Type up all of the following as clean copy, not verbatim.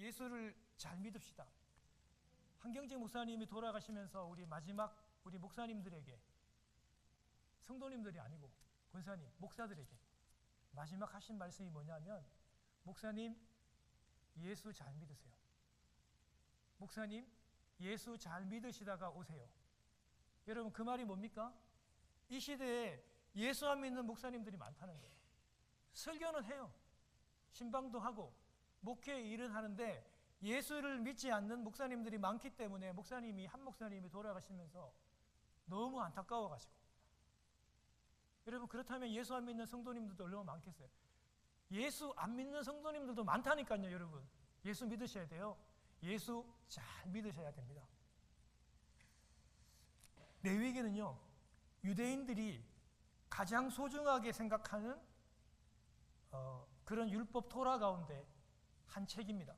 예수를 잘 믿읍시다. 한경직 목사님이 돌아가시면서 우리 마지막 우리 목사님들에게, 성도님들이 아니고 권사님, 목사들에게 마지막 하신 말씀이 뭐냐면, 목사님 예수 잘 믿으세요. 목사님 예수 잘 믿으시다가 오세요. 여러분 그 말이 뭡니까? 이 시대에 예수 안 믿는 목사님들이 많다는 거예요. 설교는 해요. 신방도 하고 목회 일은 하는데 예수를 믿지 않는 목사님들이 많기 때문에 한 목사님이 돌아가시면서 너무 안타까워가지고, 여러분 그렇다면 예수 안 믿는 성도님들도 얼마나 많겠어요? 예수 안 믿는 성도님들도 많다니까요. 여러분 예수 믿으셔야 돼요. 예수 잘 믿으셔야 됩니다. 레위기는요, 유대인들이 가장 소중하게 생각하는 그런 율법 토라 가운데 한 책입니다.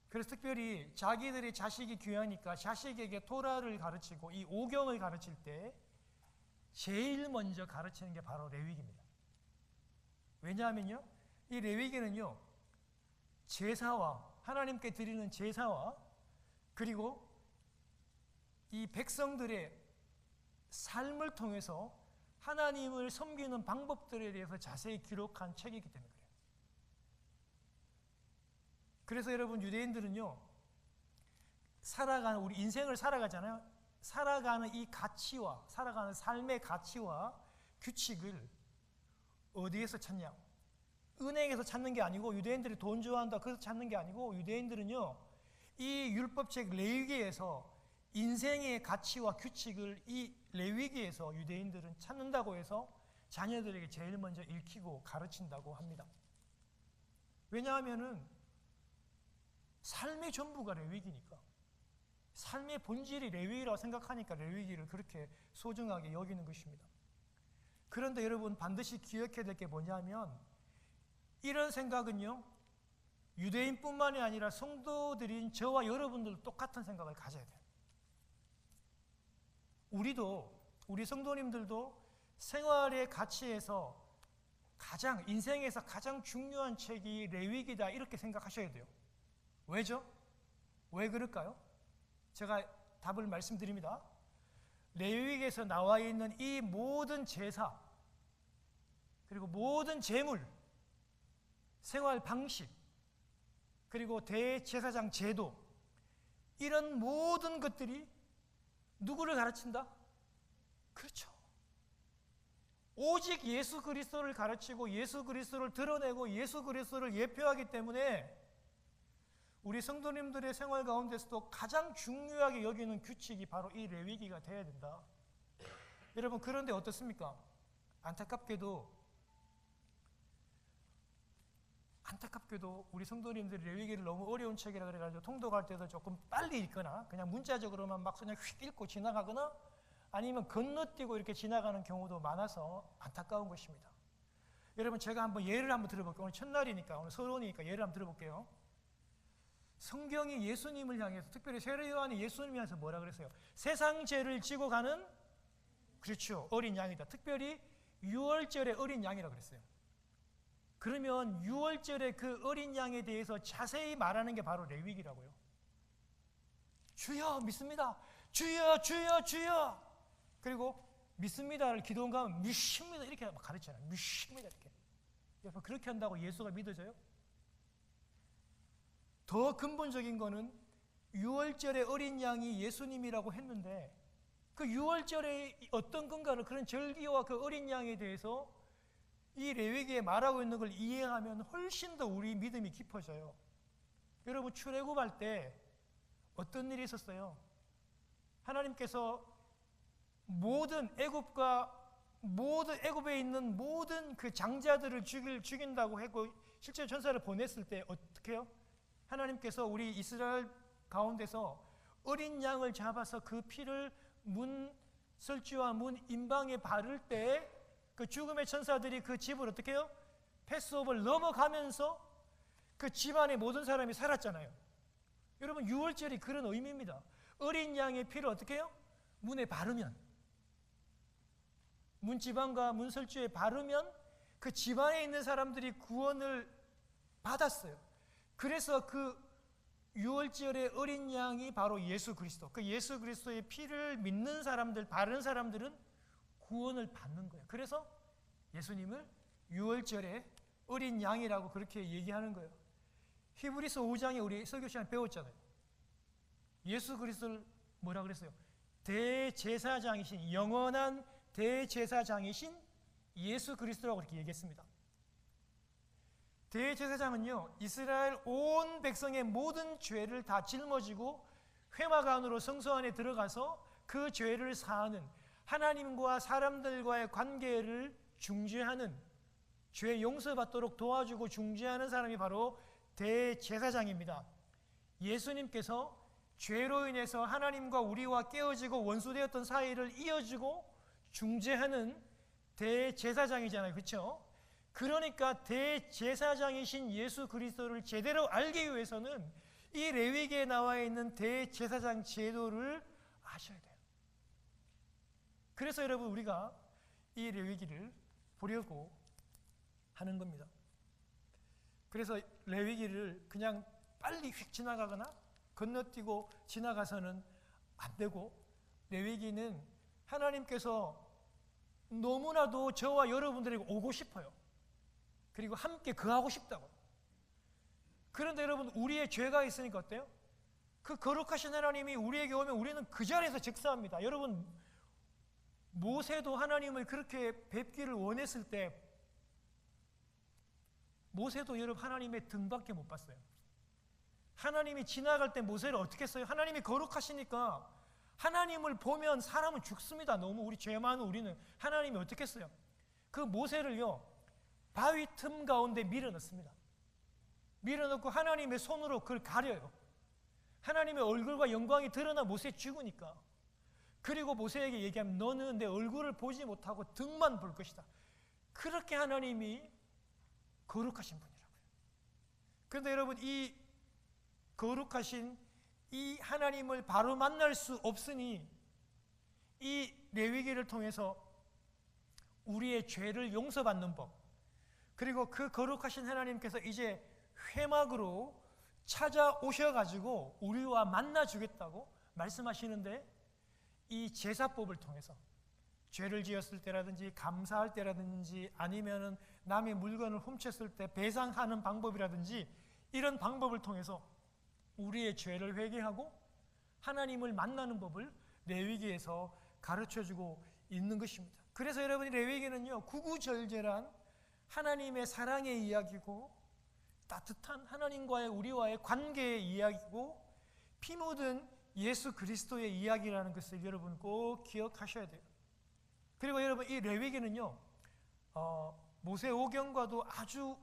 그래서 특별히 자기들의 자식이 귀하니까 자식에게 토라를 가르치고 이 오경을 가르칠 때 제일 먼저 가르치는 게 바로 레위기입니다. 왜냐하면요, 이 레위기는요, 제사와 하나님께 드리는 제사와 그리고 이 백성들의 삶을 통해서 하나님을 섬기는 방법들에 대해서 자세히 기록한 책이기 때문에 그래요. 그래서 여러분 유대인들은요, 우리 인생을 살아가잖아요. 살아가는 이 가치와 살아가는 삶의 가치와 규칙을 어디에서 찾냐? 은행에서 찾는 게 아니고, 유대인들이 돈 좋아한다 그래서 찾는 게 아니고, 유대인들은요 이 율법책 레위기에서 인생의 가치와 규칙을 이 레위기에서 유대인들은 찾는다고 해서 자녀들에게 제일 먼저 읽히고 가르친다고 합니다. 왜냐하면은 삶의 전부가 레위기니까, 삶의 본질이 레위기라고 생각하니까 레위기를 그렇게 소중하게 여기는 것입니다. 그런데 여러분 반드시 기억해야 될 게 뭐냐면, 이런 생각은요 유대인뿐만이 아니라 성도들인 저와 여러분들도 똑같은 생각을 가져야 돼요. 우리 성도님들도 생활의 가치에서 인생에서 가장 중요한 책이 레위기다 이렇게 생각하셔야 돼요. 왜죠? 왜 그럴까요? 제가 답을 말씀드립니다. 레위기에서 나와 있는 이 모든 제사, 그리고 모든 제물, 생활 방식, 그리고 대제사장 제도, 이런 모든 것들이 누구를 가르친다? 그렇죠. 오직 예수 그리스도를 가르치고 예수 그리스도를 드러내고 예수 그리스도를 예표하기 때문에 우리 성도님들의 생활 가운데서도 가장 중요하게 여기는 규칙이 바로 이 레위기가 되어야 된다. 여러분 그런데 어떻습니까? 안타깝게도 우리 성도님들이 레위기를 너무 어려운 책이라 그래가지고 통독할 때도 조금 빨리 읽거나 그냥 문자적으로만 막 그냥 휙 읽고 지나가거나 아니면 건너뛰고 이렇게 지나가는 경우도 많아서 안타까운 것입니다. 여러분 제가 예를 한번 들어볼게요. 오늘 첫날이니까, 오늘 서론이니까 예를 한번 들어볼게요. 성경이 예수님을 향해서, 특별히 세례 요한이 예수님을 향해서 뭐라 그랬어요? 세상 죄를 지고 가는, 그렇죠, 어린 양이다. 특별히 유월절의 어린 양이라고 그랬어요. 그러면 유월절의 그 어린 양에 대해서 자세히 말하는 게 바로 레위기라고요. 주여 믿습니다. 주여 주여 주여. 그리고 믿습니다를 기도원가 하면 믿습니다 이렇게 가르치잖아요. 믿습니다 이렇게. 여러분 그렇게 한다고 예수가 믿어져요? 더 근본적인 거는 유월절의 어린 양이 예수님이라고 했는데, 그 유월절의 어떤 건가를, 그런 절기와 그 어린 양에 대해서 이 레위기에 말하고 있는 걸 이해하면 훨씬 더 우리 믿음이 깊어져요. 여러분 출애굽할 때 어떤 일이 있었어요? 하나님께서 모든 애굽에 있는 모든 그 장자들을 죽인다고 했고, 실제 전사를 보냈을 때 어떻게 해요? 하나님께서 우리 이스라엘 가운데서 어린 양을 잡아서 그 피를 문 설주와 문 임방에 바를 때 그 죽음의 천사들이 그 집을 어떻게 해요? 패스오버를 넘어가면서 그 집안의 모든 사람이 살았잖아요. 여러분 유월절이 그런 의미입니다. 어린 양의 피를 어떻게 해요? 문에 바르면, 문 지방과 문 설주에 바르면 그 집안에 있는 사람들이 구원을 받았어요. 그래서 그 유월절의 어린 양이 바로 예수 그리스도. 그 예수 그리스도의 피를 믿는 사람들, 바른 사람들은 구원을 받는 거예요. 그래서 예수님을 유월절의 어린 양이라고 그렇게 얘기하는 거예요. 히브리서 5장에 우리 설교 시간에 배웠잖아요. 예수 그리스도를 뭐라 그랬어요? 대제사장이신, 영원한 대제사장이신 예수 그리스도라고 그렇게 얘기했습니다. 대제사장은요, 이스라엘 온 백성의 모든 죄를 다 짊어지고 회막 안으로 성소 안에 들어가서 그 죄를 사하는, 하나님과 사람들과의 관계를 중재하는, 죄 용서받도록 도와주고 중재하는 사람이 바로 대제사장입니다. 예수님께서 죄로 인해서 하나님과 우리와 깨어지고 원수되었던 사이를 이어주고 중재하는 대제사장이잖아요. 그렇죠? 그러니까 대제사장이신 예수 그리스도를 제대로 알기 위해서는 이 레위기에 나와 있는 대제사장 제도를 아셔야 돼요. 그래서 여러분, 우리가 이 레위기를 보려고 하는 겁니다. 그래서 레위기를 그냥 빨리 휙 지나가거나 건너뛰고 지나가서는 안 되고, 레위기는 하나님께서 너무나도 저와 여러분들에게 오고 싶어요. 그리고 함께 거하고 싶다고. 그런데 여러분, 우리의 죄가 있으니까 어때요? 그 거룩하신 하나님이 우리에게 오면 우리는 그 자리에서 즉사합니다. 여러분, 모세도 하나님을 그렇게 뵙기를 원했을 때 모세도 여러분 하나님의 등밖에 못 봤어요. 하나님이 지나갈 때 모세를 어떻게 했어요? 하나님이 거룩하시니까 하나님을 보면 사람은 죽습니다. 너무 우리 죄 많은 우리는. 하나님이 어떻게 했어요? 그 모세를요, 바위 틈 가운데 밀어넣습니다. 밀어넣고 하나님의 손으로 그걸 가려요. 하나님의 얼굴과 영광이 드러나 모세 죽으니까. 그리고 모세에게 얘기하면 너는 내 얼굴을 보지 못하고 등만 볼 것이다. 그렇게 하나님이 거룩하신 분이라고요. 그런데 여러분, 이 거룩하신 이 하나님을 바로 만날 수 없으니 이 레위기를 통해서 우리의 죄를 용서받는 법, 그리고 그 거룩하신 하나님께서 이제 회막으로 찾아오셔가지고 우리와 만나주겠다고 말씀하시는데, 이 제사법을 통해서 죄를 지었을 때라든지 감사할 때라든지 아니면은 남의 물건을 훔쳤을 때 배상하는 방법이라든지 이런 방법을 통해서 우리의 죄를 회개하고 하나님을 만나는 법을 레위기에서 가르쳐주고 있는 것입니다. 그래서 여러분이 레위기는요, 구구절절한 하나님의 사랑의 이야기고 따뜻한 하나님과의 우리와의 관계의 이야기고 피 묻은 예수 그리스도의 이야기라는 것을 여러분 꼭 기억하셔야 돼요. 그리고 여러분, 이 레위기는요, 모세오경과도 아주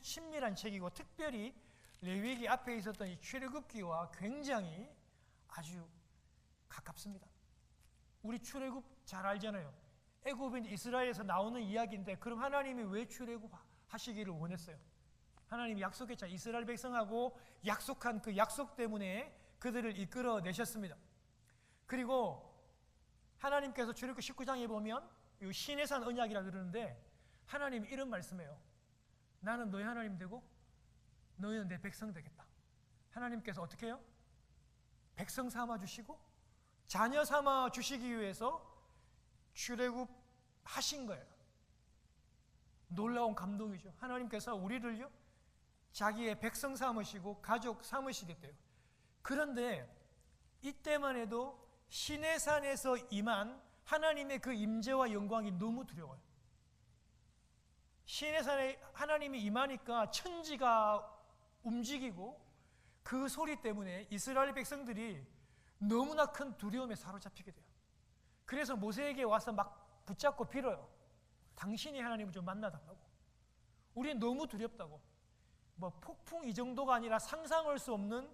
친밀한 책이고, 특별히 레위기 앞에 있었던 이 출애굽기와 굉장히 아주 가깝습니다. 우리 출애굽 잘 알잖아요. 애굽인 이스라엘에서 나오는 이야기인데, 그럼 하나님이 왜 출애굽하시기를 원했어요? 하나님이 약속했잖아요. 이스라엘 백성하고 약속한 그 약속 때문에 그들을 이끌어내셨습니다. 그리고 하나님께서 출애굽기 19장에 보면 시내산 언약이라 그러는데, 하나님이 이런 말씀해요. 나는 너희 하나님 되고 너희는 내 백성 되겠다. 하나님께서 어떻게 해요? 백성 삼아 주시고 자녀 삼아 주시기 위해서 출애굽하신 거예요. 놀라운 감동이죠. 하나님께서 우리를요, 자기의 백성 삼으시고 가족 삼으시겠대요. 그런데 이때만 해도 시내산에서 임한 하나님의 그 임재와 영광이 너무 두려워요. 시내산에 하나님이 임하니까 천지가 움직이고 그 소리 때문에 이스라엘 백성들이 너무나 큰 두려움에 사로잡히게 돼요. 그래서 모세에게 와서 막 붙잡고 빌어요. 당신이 하나님을 좀 만나달라고. 우리는 너무 두렵다고. 뭐 폭풍 이 정도가 아니라 상상할 수 없는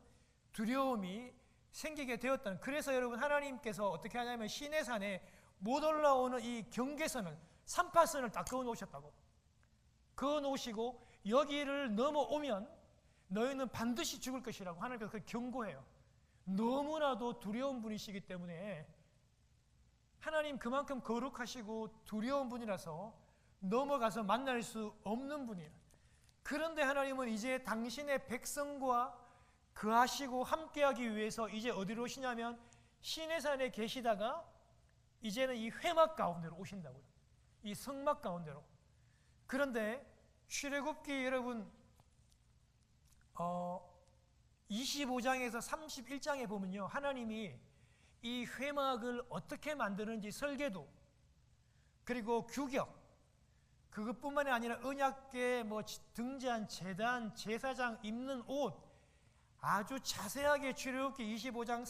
두려움이 생기게 되었다는. 그래서 여러분, 하나님께서 어떻게 하냐면 시내산에 못 올라오는 이 경계선을, 삼파선을 딱 그어 놓으셨다고. 그어 놓으시고 여기를 넘어오면 너희는 반드시 죽을 것이라고 하나님께서 그걸 경고해요. 너무나도 두려운 분이시기 때문에, 하나님 그만큼 거룩하시고 두려운 분이라서 넘어가서 만날 수 없는 분이에요. 그런데 하나님은 이제 당신의 백성과 거하시고 함께하기 위해서 이제 어디로 오시냐면 시내산에 계시다가 이제는 이 회막 가운데로 오신다고요. 이 성막 가운데로. 그런데 출애굽기 여러분 25장에서 31장에 보면요, 하나님이 이 회막을 어떻게 만드는지 설계도, 그리고 규격, 그것뿐만이 아니라 언약궤에 등잔, 제단, 제사장 입는 옷, 아주 자세하게 출애굽기 25장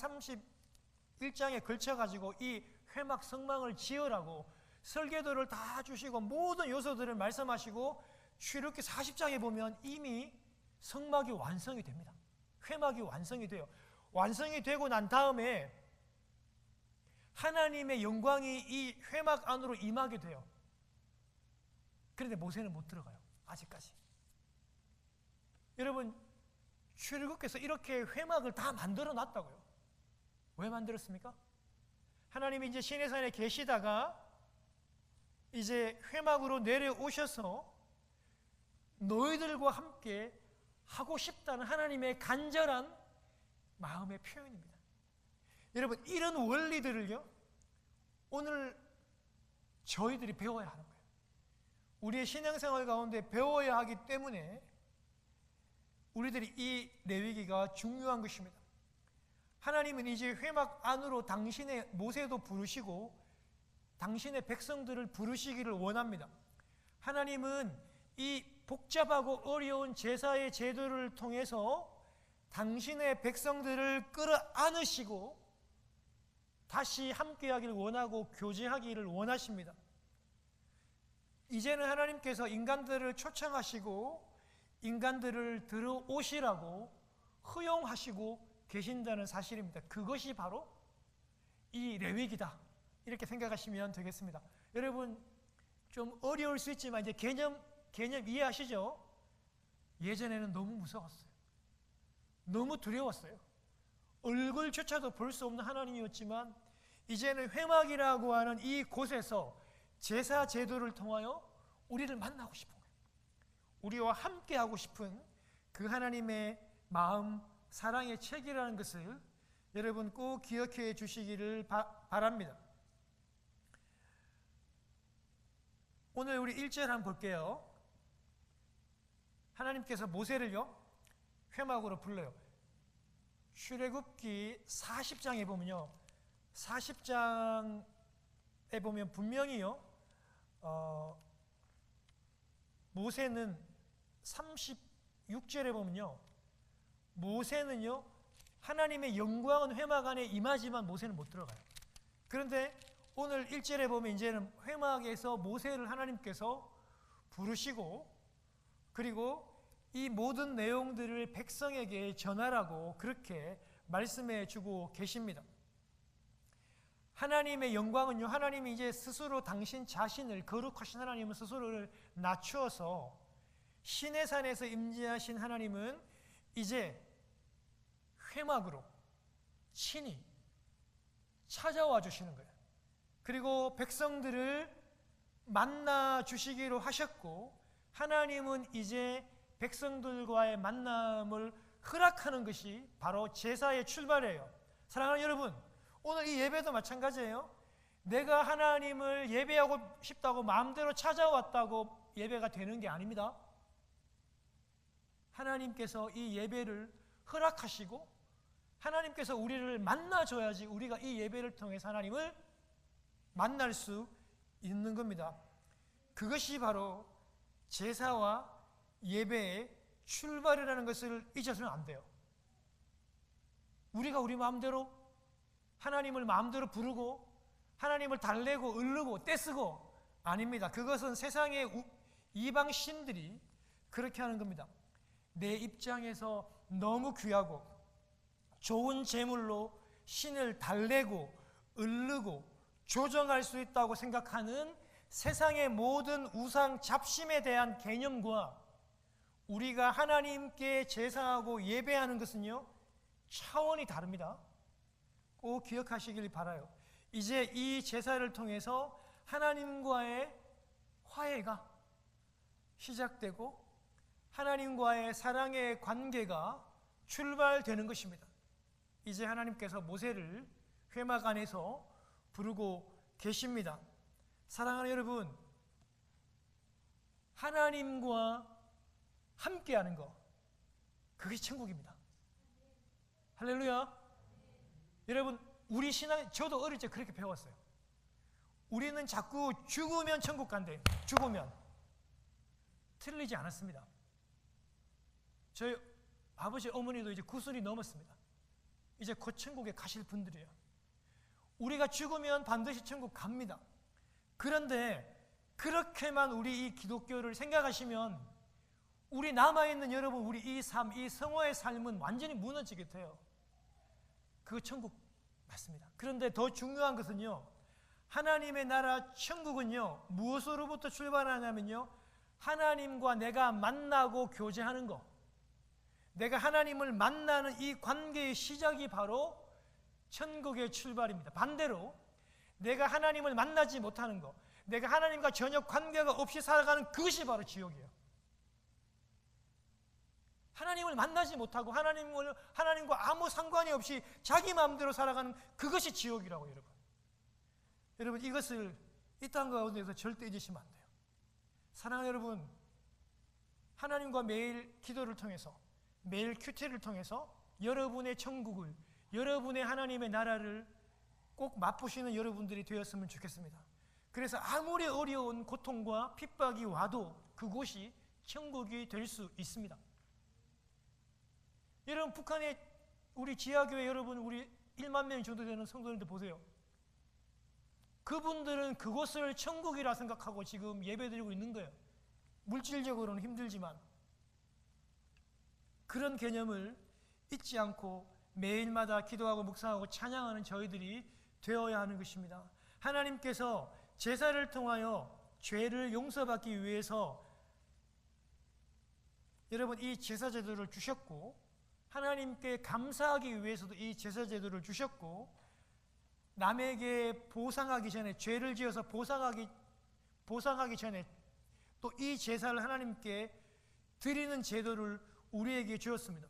31장에 걸쳐가지고 이 회막 성막을 지으라고 설계도를 다 주시고 모든 요소들을 말씀하시고, 출애굽기 40장에 보면 이미 성막이 완성이 됩니다. 회막이 완성이 돼요. 완성이 되고 난 다음에 하나님의 영광이 이 회막 안으로 임하게 돼요. 그런데 모세는 못 들어가요. 아직까지. 여러분, 출애굽께서 이렇게 회막을 다 만들어 놨다고요. 왜 만들었습니까? 하나님이 이제 시내산에 계시다가 이제 회막으로 내려오셔서 너희들과 함께 하고 싶다는 하나님의 간절한 마음의 표현입니다. 여러분, 이런 원리들을요, 오늘 저희들이 배워야 하는 거예요. 우리의 신앙생활 가운데 배워야 하기 때문에 우리들이 이 레위기가 중요한 것입니다. 하나님은 이제 회막 안으로 당신의 모세도 부르시고 당신의 백성들을 부르시기를 원합니다. 하나님은 이 복잡하고 어려운 제사의 제도를 통해서 당신의 백성들을 끌어안으시고 다시 함께하기를 원하고 교제하기를 원하십니다. 이제는 하나님께서 인간들을 초청하시고 인간들을 들어오시라고 허용하시고 계신다는 사실입니다. 그것이 바로 이 레위기다, 이렇게 생각하시면 되겠습니다. 여러분, 좀 어려울 수 있지만 이제 개념 이해하시죠? 예전에는 너무 무서웠어요. 너무 두려웠어요. 얼굴조차도 볼 수 없는 하나님이었지만 이제는 회막이라고 하는 이 곳에서 제사 제도를 통하여 우리를 만나고 싶은 거예요. 우리와 함께 하고 싶은 그 하나님의 마음, 사랑의 책이라는 것을 여러분 꼭 기억해 주시기를 바랍니다. 오늘 우리 1절 한번 볼게요. 하나님께서 모세를요, 회막으로 불러요. 출애굽기 40장에 보면요, 40장에 보면 분명히요, 모세는 36절에 보면요, 모세는요, 하나님의 영광은 회막 안에 임하지만 모세는 못 들어가요. 그런데 오늘 1절에 보면 이제는 회막에서 모세를 하나님께서 부르시고, 그리고 이 모든 내용들을 백성에게 전하라고 그렇게 말씀해 주고 계십니다. 하나님의 영광은요, 하나님이 이제 스스로 당신 자신을, 거룩하신 하나님은 스스로를 낮추어서 시내산에서 임재하신 하나님은 이제 회막으로 친히 찾아와 주시는 거예요. 그리고 백성들을 만나 주시기로 하셨고, 하나님은 이제 백성들과의 만남을 허락하는 것이 바로 제사의 출발이에요. 사랑하는 여러분, 오늘 이 예배도 마찬가지예요. 내가 하나님을 예배하고 싶다고 마음대로 찾아왔다고 예배가 되는 게 아닙니다. 하나님께서 이 예배를 허락하시고 하나님께서 우리를 만나줘야지 우리가 이 예배를 통해서 하나님을 만날 수 있는 겁니다. 그것이 바로 제사와 예배의 출발이라는 것을 잊어서는 안 돼요. 우리가 우리 마음대로 하나님을 마음대로 부르고 하나님을 달래고 으르고 떼쓰고 아닙니다. 그것은 세상의 이방 신들이 그렇게 하는 겁니다. 내 입장에서 너무 귀하고 좋은 제물로 신을 달래고 으르고 조정할 수 있다고 생각하는 세상의 모든 우상 잡심에 대한 개념과 우리가 하나님께 제사하고 예배하는 것은요, 차원이 다릅니다. 꼭 기억하시길 바라요. 이제 이 제사를 통해서 하나님과의 화해가 시작되고 하나님과의 사랑의 관계가 출발되는 것입니다. 이제 하나님께서 모세를 회막 안에서 부르고 계십니다. 사랑하는 여러분, 하나님과 함께하는 것, 그것이 천국입니다. 할렐루야. 여러분, 우리 신앙, 저도 어릴 때 그렇게 배웠어요. 우리는 자꾸 죽으면 천국 간대. 죽으면. 틀리지 않았습니다. 저희 아버지 어머니도 이제 90이 넘었습니다. 이제 곧 천국에 가실 분들이에요. 우리가 죽으면 반드시 천국 갑니다. 그런데 그렇게만 우리 이 기독교를 생각하시면 우리 남아있는 여러분, 우리 이 삶, 이 성화의 삶은 완전히 무너지게 돼요. 그거 천국 맞습니다. 그런데 더 중요한 것은요, 하나님의 나라 천국은요, 무엇으로부터 출발하냐면요, 하나님과 내가 만나고 교제하는 것, 내가 하나님을 만나는 이 관계의 시작이 바로 천국의 출발입니다. 반대로 내가 하나님을 만나지 못하는 것, 내가 하나님과 전혀 관계가 없이 살아가는 그것이 바로 지옥이에요. 하나님을 만나지 못하고 하나님과 아무 상관이 없이 자기 마음대로 살아가는 그것이 지옥이라고. 여러분 이것을 이 땅 가운데서 절대 잊으시면 안 돼요. 사랑하는 여러분, 하나님과 매일 기도를 통해서, 매일 큐티를 통해서 여러분의 천국을, 여러분의 하나님의 나라를 꼭 맛보시는 여러분들이 되었으면 좋겠습니다. 그래서 아무리 어려운 고통과 핍박이 와도 그곳이 천국이 될 수 있습니다. 여러분, 북한의 우리 지하교회 여러분, 우리 1만 명 정도 되는 성도님들 보세요. 그분들은 그곳을 천국이라 생각하고 지금 예배드리고 있는 거예요. 물질적으로는 힘들지만 그런 개념을 잊지 않고 매일마다 기도하고 묵상하고 찬양하는 저희들이 되어야 하는 것입니다. 하나님께서 제사를 통하여 죄를 용서받기 위해서 여러분 이 제사 제도를 주셨고, 하나님께 감사하기 위해서도 이 제사 제도를 주셨고, 남에게 보상하기 전에, 죄를 지어서 보상하기 전에 또 이 제사를 하나님께 드리는 제도를 우리에게 주었습니다.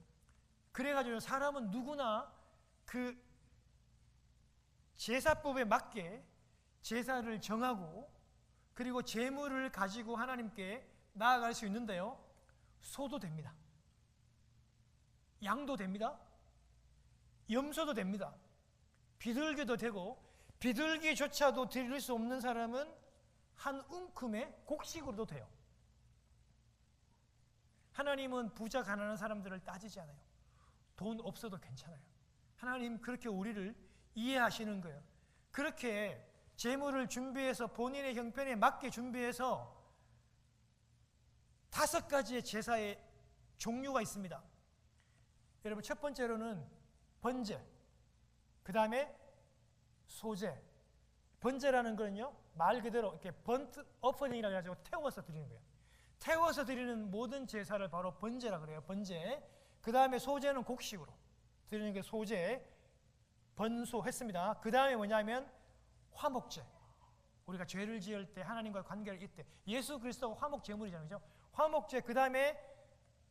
그래가지고 사람은 누구나 그 제사법에 맞게 제사를 정하고 그리고 제물을 가지고 하나님께 나아갈 수 있는데요, 소도 됩니다. 양도 됩니다. 염소도 됩니다. 비둘기도 되고, 비둘기조차도 드릴 수 없는 사람은 한 움큼의 곡식으로도 돼요. 하나님은 부자 가난한 사람들을 따지지 않아요. 돈 없어도 괜찮아요. 하나님 그렇게 우리를 이해하시는 거예요. 그렇게 제물을 준비해서 본인의 형편에 맞게 준비해서 5가지의 제사의 종류가 있습니다. 여러분, 첫 번째로는 번제, 그 다음에 소제. 번제라는 거는요, 말 그대로 이렇게 번트 어퍼닝이라고 해가지고 태워서 드리는 거예요. 태워서 드리는 모든 제사를 바로 번제라 그래요. 번제. 그 다음에 소제는 곡식으로 드리는 게 소제, 번소 했습니다. 그 다음에 뭐냐면 화목제. 우리가 죄를 지을 때 하나님과의 관계를 잇때 예수 그리스도가 화목 제물이잖아요, 그죠? 화목제. 그 다음에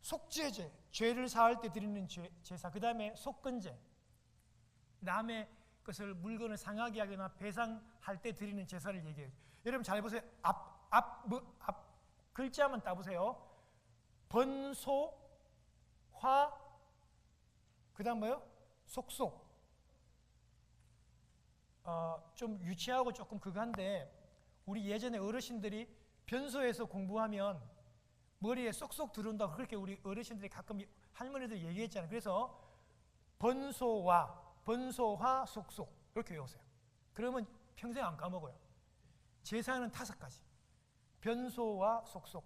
속죄제, 죄를 사할 때 드리는 제사. 그 다음에 속건제, 남의 것을 물건을 상하게 하거나 배상할 때 드리는 제사를 얘기해요. 여러분 잘 보세요. 앞 글자만 따보세요. 번소, 화, 그 다음 뭐요? 속속. 좀 유치하고 조금 그거한데, 우리 예전에 어르신들이 변소에서 공부하면 머리에 쏙쏙 들어온다고 그렇게 우리 어르신들이 가끔 할머니들 얘기했잖아요. 그래서 번소와, 번소화, 속속 이렇게 외우세요. 그러면 평생 안 까먹어요. 제사는 5가지. 변소와 속속.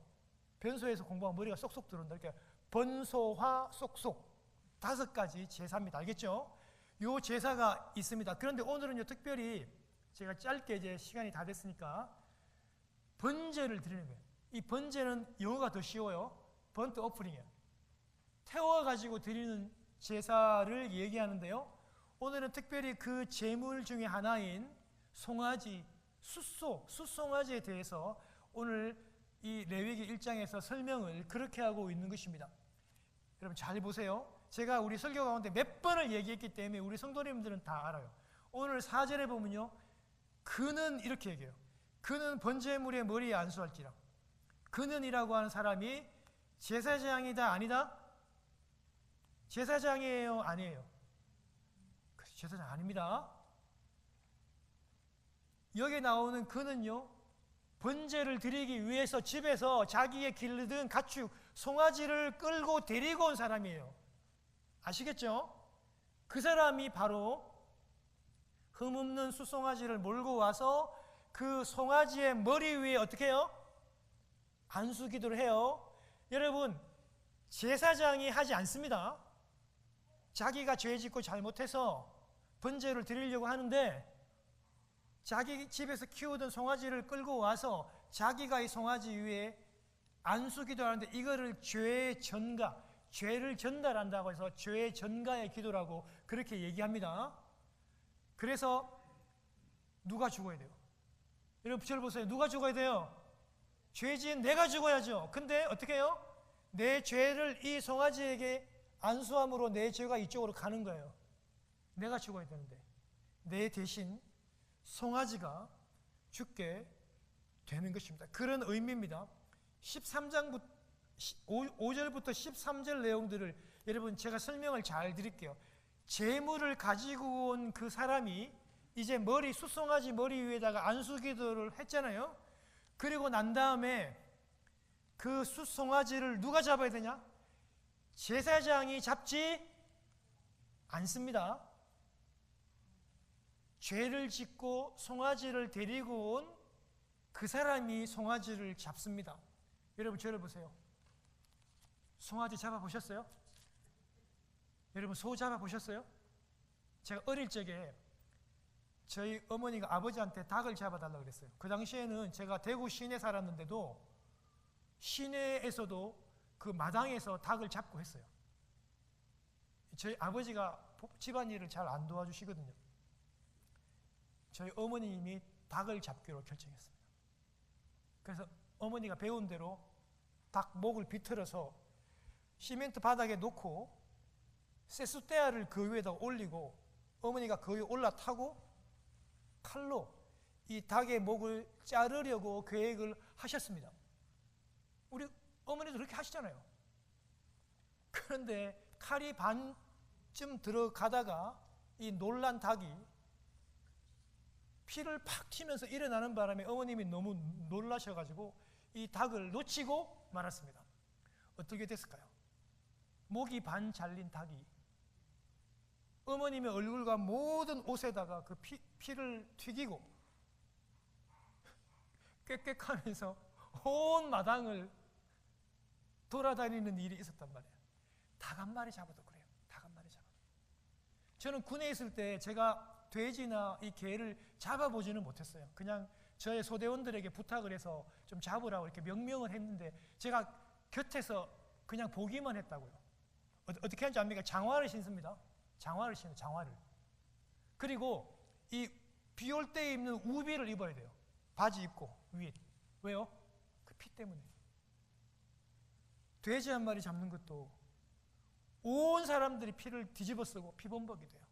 변소에서 공부하면 머리가 쏙쏙 들어온다. 이렇게 번소화, 속속 5가지 제사입니다. 알겠죠? 요 제사가 있습니다. 그런데 오늘은요, 특별히 제가 짧게 이제 시간이 다 됐으니까 번제를 드리는 거예요. 이 번제는 영어가 더 쉬워요. 번트 오프링이에요. 태워가지고 드리는 제사를 얘기하는데요, 오늘은 특별히 그 제물 중에 하나인 송아지, 숫송아지에 대해서 오늘 이 레위기 1장에서 설명을 그렇게 하고 있는 것입니다. 여러분 잘 보세요. 제가 우리 설교 가운데 몇 번을 얘기했기 때문에 우리 성도님들은 다 알아요. 오늘 4절에 보면요, 그는 이렇게 얘기해요. 그는 번제물의 머리에 안수할지라. 그는이라고 하는 사람이 제사장이다 아니다? 제사장이에요 아니에요? 제사장 아닙니다. 여기 나오는 그는요, 번제를 드리기 위해서 집에서 자기의 기르던 가축 송아지를 끌고 데리고 온 사람이에요. 아시겠죠? 그 사람이 바로 흠없는 숫송아지를 몰고 와서 그 송아지의 머리 위에 어떻게 해요? 안수기도를 해요. 여러분, 제사장이 하지 않습니다. 자기가 죄 짓고 잘못해서 번제를 드리려고 하는데 자기 집에서 키우던 송아지를 끌고 와서 자기가 이 송아지 위에 안수기도 하는데 이거를 죄의 전가, 죄를 전달한다고 해서 죄의 전가의 기도라고 그렇게 얘기합니다. 그래서 누가 죽어야 돼요? 여러분 저를 보세요. 누가 죽어야 돼요? 죄 지은 내가 죽어야죠. 근데 어떻게 해요? 내 죄를 이 송아지에게 안수함으로 내 죄가 이쪽으로 가는 거예요. 내가 죽어야 되는데 내 대신 송아지가 죽게 되는 것입니다. 그런 의미입니다. 13장부터 5절부터 13절 내용들을 여러분 제가 설명을 잘 드릴게요. 제물을 가지고 온 그 사람이 이제 숫송아지 머리 위에다가 안수기도를 했잖아요. 그리고 난 다음에 그 숫송아지를 누가 잡아야 되냐? 제사장이 잡지 않습니다. 죄를 짓고 송아지를 데리고 온 그 사람이 송아지를 잡습니다. 여러분 저를 보세요. 송아지 잡아보셨어요? 여러분 소 잡아보셨어요? 제가 어릴 적에 저희 어머니가 아버지한테 닭을 잡아달라고 그랬어요. 그 당시에는 제가 대구 시내 살았는데도 시내에서도 그 마당에서 닭을 잡고 했어요. 저희 아버지가 집안일을 잘 안 도와주시거든요. 저희 어머님이 닭을 잡기로 결정했습니다. 그래서 어머니가 배운 대로 닭 목을 비틀어서 시멘트 바닥에 놓고 쇠숫대야를 그 위에다 올리고 어머니가 그 위에 올라타고 칼로 이 닭의 목을 자르려고 계획을 하셨습니다. 우리 어머니도 그렇게 하시잖아요. 그런데 칼이 반쯤 들어가다가 이 놀란 닭이 피를 팍 튀면서 일어나는 바람에 어머님이 너무 놀라셔가지고 이 닭을 놓치고 말았습니다. 어떻게 됐을까요? 목이 반 잘린 닭이 어머님의 얼굴과 모든 옷에다가 그 피를 튀기고 꽥꽥하면서 온 마당을 돌아다니는 일이 있었단 말이에요. 닭 한 마리 잡아도 그래요. 닭 한 마리 잡아도. 저는 군에 있을 때 제가 돼지나 이 개를 잡아보지는 못했어요. 그냥 저의 소대원들에게 부탁을 해서 좀 잡으라고 이렇게 명령을 했는데 제가 곁에서 그냥 보기만 했다고요. 어떻게 하는지 압니까? 장화를 신습니다. 장화를 신어요. 장화를. 그리고 이 비 올 때 입는 우비를 입어야 돼요. 바지 입고 위에. 왜요? 그 피 때문에. 돼지 한 마리 잡는 것도 온 사람들이 피를 뒤집어 쓰고 피범벅이 돼요.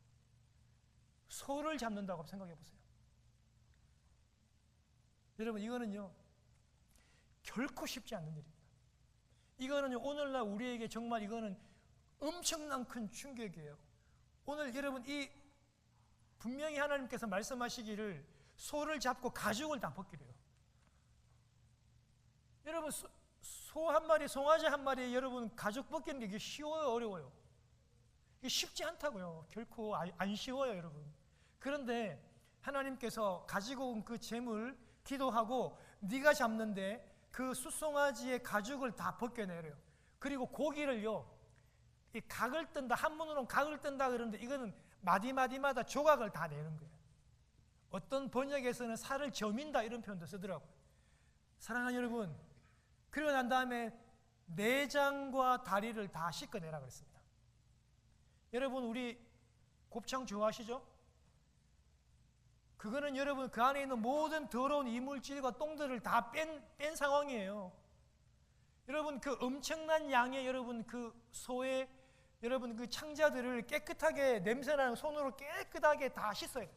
소를 잡는다고 생각해 보세요. 여러분 이거는요 결코 쉽지 않는 일입니다. 이거는 오늘날 우리에게 정말 이거는 엄청난 큰 충격이에요. 오늘 여러분 이 분명히 하나님께서 말씀하시기를 소를 잡고 가죽을 다 벗기래요. 여러분 소 한 마리, 송아지 한 마리 여러분 가죽 벗기는 게 이게 쉬워요, 어려워요? 이게 쉽지 않다고요. 결코 안 쉬워요, 여러분. 그런데 하나님께서 가지고 온 그 재물 기도하고 네가 잡는데 그 숫송아지의 가죽을 다 벗겨내래요. 그리고 고기를요, 이 각을 뜬다, 한문으로는 각을 뜬다 그러는데 이거는 마디마디마다 조각을 다 내는 거예요. 어떤 번역에서는 살을 저민다 이런 표현도 쓰더라고요. 사랑하는 여러분, 그러고 난 다음에 내장과 다리를 다 씻어내라 그랬습니다. 여러분 우리 곱창 좋아하시죠? 그거는 여러분 그 안에 있는 모든 더러운 이물질과 똥들을 다 뺀 상황이에요. 여러분 그 엄청난 양의 여러분 그 소의 여러분 그 창자들을 깨끗하게 냄새나는 손으로 깨끗하게 다 씻어야 돼요.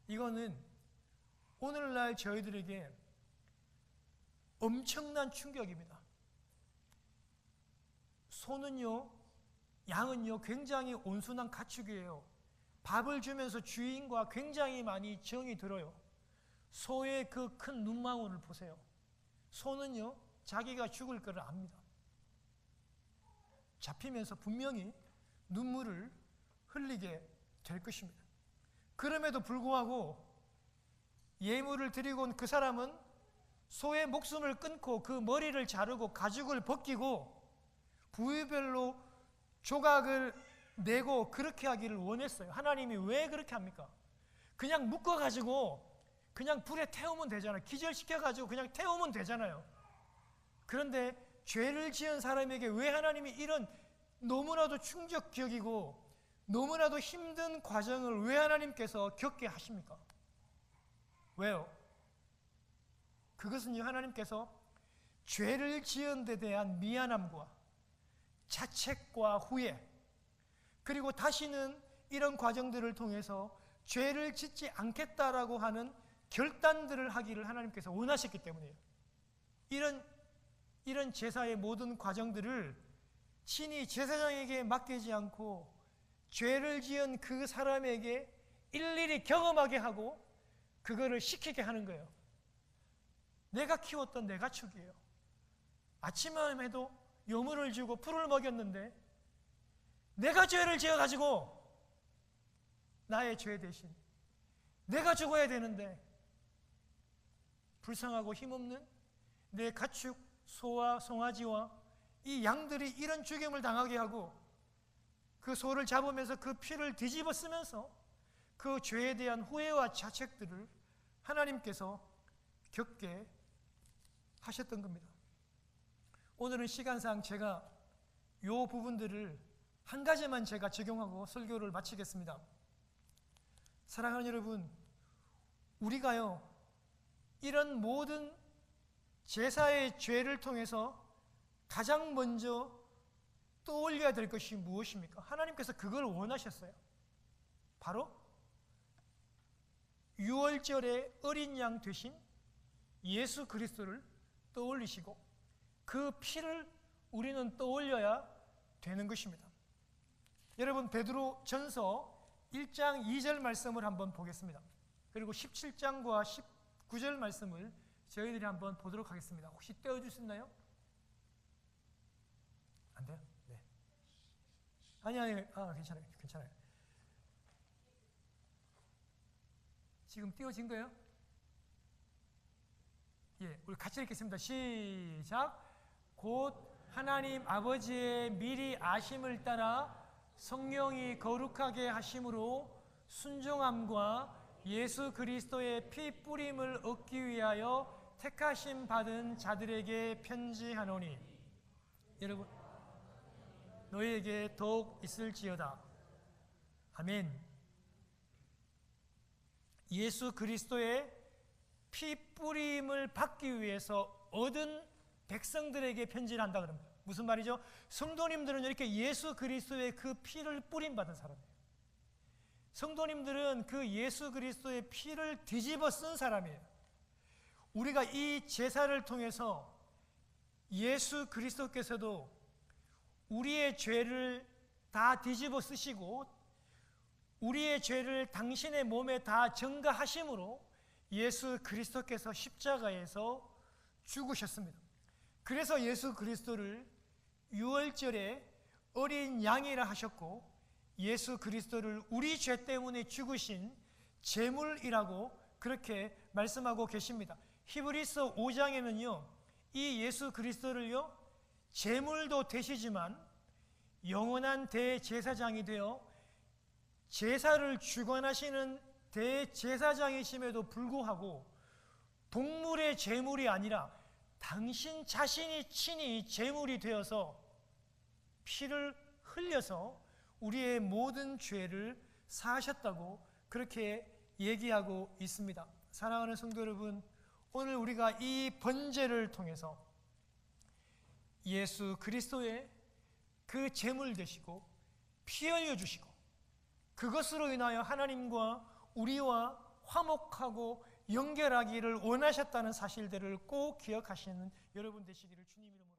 이거는 오늘날 저희들에게 엄청난 충격입니다. 소는요, 양은요 굉장히 온순한 가축이에요. 밥을 주면서 주인과 굉장히 많이 정이 들어요. 소의 그 큰 눈망울을 보세요. 소는요 자기가 죽을 것을 압니다. 잡히면서 분명히 눈물을 흘리게 될 것입니다. 그럼에도 불구하고 예물을 드리고 온 그 사람은 소의 목숨을 끊고 그 머리를 자르고 가죽을 벗기고 부위별로 조각을 내고 그렇게 하기를 원했어요. 하나님이 왜 그렇게 합니까? 그냥 묶어가지고 그냥 불에 태우면 되잖아요. 기절시켜가지고 그냥 태우면 되잖아요. 그런데 죄를 지은 사람에게 왜 하나님이 이런 너무나도 충격적이고 너무나도 힘든 과정을 왜 하나님께서 겪게 하십니까? 왜요? 그것은 하나님께서 죄를 지은 데 대한 미안함과 자책과 후회, 그리고 다시는 이런 과정들을 통해서 죄를 짓지 않겠다라고 하는 결단들을 하기를 하나님께서 원하셨기 때문이에요. 이런 제사의 모든 과정들을 친히 제사장에게 맡기지 않고 죄를 지은 그 사람에게 일일이 경험하게 하고 그거를 시키게 하는 거예요. 내가 키웠던 내 가축이에요. 아침만 해도 요물을 주고 풀을 먹였는데 내가 죄를 지어가지고 나의 죄 대신 내가 죽어야 되는데 불쌍하고 힘없는 내 가축 소와 송아지와 이 양들이 이런 죽임을 당하게 하고 그 소를 잡으면서 그 피를 뒤집어 쓰면서 그 죄에 대한 후회와 자책들을 하나님께서 겪게 하셨던 겁니다. 오늘은 시간상 제가 이 부분들을 한 가지만 제가 적용하고 설교를 마치겠습니다. 사랑하는 여러분, 우리가요 이런 모든 제사의 죄를 통해서 가장 먼저 떠올려야 될 것이 무엇입니까? 하나님께서 그걸 원하셨어요. 바로 유월절의 어린 양 되신 예수 그리스도를 떠올리시고 그 피를 우리는 떠올려야 되는 것입니다. 여러분, 베드로 전서 1장 2절 말씀을 한번 보겠습니다. 그리고 17장과 19절 말씀을 저희들이 한번 보도록 하겠습니다. 혹시 떼어줄 수 있나요? 안 돼요? 네. 아니, 괜찮아요. 지금 띄워진 거예요? 예, 우리 같이 읽겠습니다. 시작. 곧 하나님 아버지의 미리 아심을 따라 성령이 거룩하게 하심으로 순종함과 예수 그리스도의 피 뿌림을 얻기 위하여 택하심 받은 자들에게 편지하노니. 여러분, 너희에게 더욱 있을지어다. 아멘. 예수 그리스도의 피 뿌림을 받기 위해서 얻은 백성들에게 편지를 한다 그럽니다. 무슨 말이죠? 성도님들은 이렇게 예수 그리스도의 그 피를 뿌림받은 사람이에요. 성도님들은 그 예수 그리스도의 피를 뒤집어 쓴 사람이에요. 우리가 이 제사를 통해서 예수 그리스도께서도 우리의 죄를 다 뒤집어 쓰시고 우리의 죄를 당신의 몸에 다 전가하심으로 예수 그리스도께서 십자가에서 죽으셨습니다. 그래서 예수 그리스도를 유월절에 어린 양이라 하셨고 예수 그리스도를 우리 죄 때문에 죽으신 제물이라고 그렇게 말씀하고 계십니다. 히브리서 5장에는요 이 예수 그리스도를요 제물도 되시지만 영원한 대제사장이 되어 제사를 주관하시는 대제사장이심에도 불구하고 동물의 제물이 아니라 당신 자신이 친히 제물이 되어서 피를 흘려서 우리의 모든 죄를 사하셨다고 그렇게 얘기하고 있습니다. 사랑하는 성도 여러분, 오늘 우리가 이 번제를 통해서 예수 그리스도의 그 제물 되시고 피 흘려 주시고 그것으로 인하여 하나님과 우리와 화목하고 연결하기를 원하셨다는 사실들을 꼭 기억하시는 여러분 되시기를 주님 이름으로